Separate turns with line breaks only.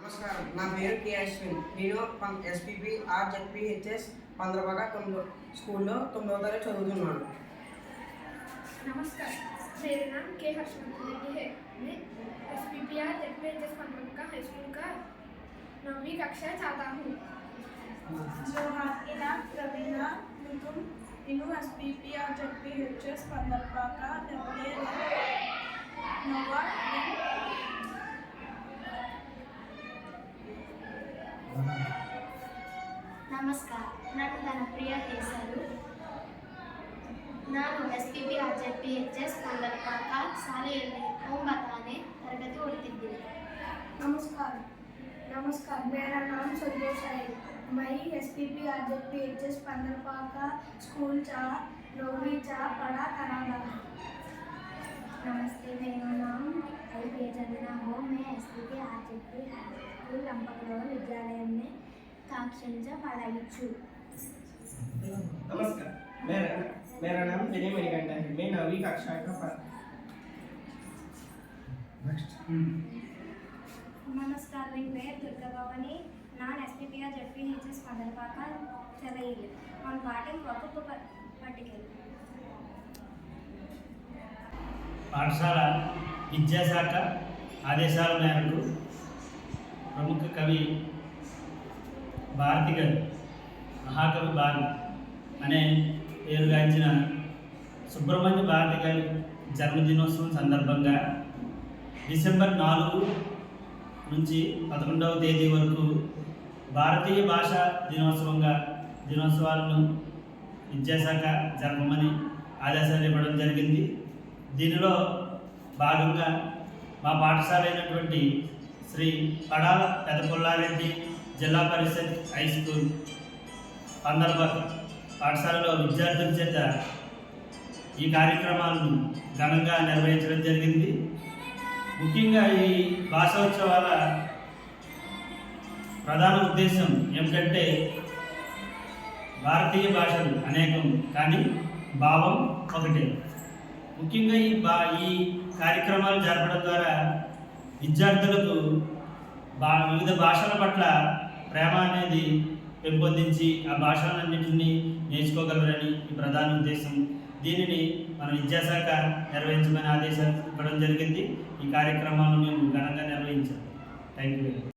నమస్కారం. నా పేరు కే అశ్విన్. నేను ఎస్పీపీ ఆర్జెడ్పీహెచ్ఎస్ పంద్రబాక స్కూల్లో 9వ తరగతి చదువుతున్నాను.
नमस्कार, मेरा नाम के हर्षवर्धन रेड्डी है। मैं एसपीपीआर जेडपीएचएस पंद्रबाका हाई स्कूल का 9वीं कक्षा चाहता हूँ।
जोहार के नाम प्रवीणा मुतुम इनु एसपीपीआर जेडपीएचएस पंद्रबाका नवा
ನಮಸ್ಕಾರ, ನಾನು ಧನಪ್ರಿಯ ಕೇಸರು. ನಾನು ಎಸ್ಪಿಪಿ ಆರ್ಜೆಡ್ಪಿಎಚ್ಎಸ್ पंद्रबाಕ ಶಾಲೆಯಲ್ಲಿ 9ನೇ ತರಗತಿ ಓದುತ್ತಿದ್ದೇನೆ.
नमस्कार, मेरा नाम संतोष है। मैं एसपीपी आरजेडपीएचएस पंद्रबाका स्कूल 9वीं पढ़ा कराना।
नमस्ते, मेरा नाम एल जन्ना हो। मैं एसपीपी आरजेडपी स्कूल लंपकलोर विद्यालय में कक्षा पढ़ाई छू।
नमस्कार, मेरा नाम विनय मणिकंठ है। मैं 9वीं कक्षा का
नमस्कार, मेरी पेर दुर्गा भवानी. ನಾನು ಎಸ್ಪಿಪಿಆರ್ ಜೆಡ್ಪಿಎಚ್ಎಸ್ पंद्रबाका ಶಾಲೆಯಲ್ಲಿ ಒಂದು ಪಾಠం వకుపు పట్టికలు.
పాఠశాల విద్యాశాఖ ఆదేశాల మేరకు ప్రముఖ కవి భారతి గారు, మహాకవి భారతి అనే పేరుగాంచిన సుబ్రహ్మణ్య భారతి గారి జన్మదినోత్సవం సందర్భంగా డిసెంబర్ 4 నుంచి 11వ తేదీ వరకు భారతీయ భాషా దినోత్సవాలను విద్యాశాఖ జరపమని ఆదేశాలు ఇవ్వడం జరిగింది. దీనిలో భాగంగా మా పాఠశాల అయినటువంటి శ్రీ పడాల పెదపుల్లారెడ్డి జిల్లా పరిషత్ హై స్కూల్ పంద్రబాక పాఠశాలలో విద్యార్థుల చేత ఈ కార్యక్రమాలను ఘనంగా నిర్వహించడం జరిగింది. ముఖ్యంగా ఈ భాషోత్సవాల ప్రధాన ఉద్దేశం ఏమిటంటే భారతీయ భాషలు అనేకం కానీ భావం ఒకటే. ముఖ్యంగా ఈ కార్యక్రమాలు జరపడం ద్వారా విద్యార్థులకు వివిధ భాషల పట్ల ప్రేమ అనేది పెంపొందించి ఆ భాషలన్నింటినీ నేర్చుకోగలరని ఈ ప్రధాన ఉద్దేశం. దీనిని మన విద్యాశాఖ నిర్వహించమని ఆదేశాలు ఇవ్వడం జరిగింది. ఈ కార్యక్రమాలను మేము ఘనంగా నిర్వహించాం. Thank you.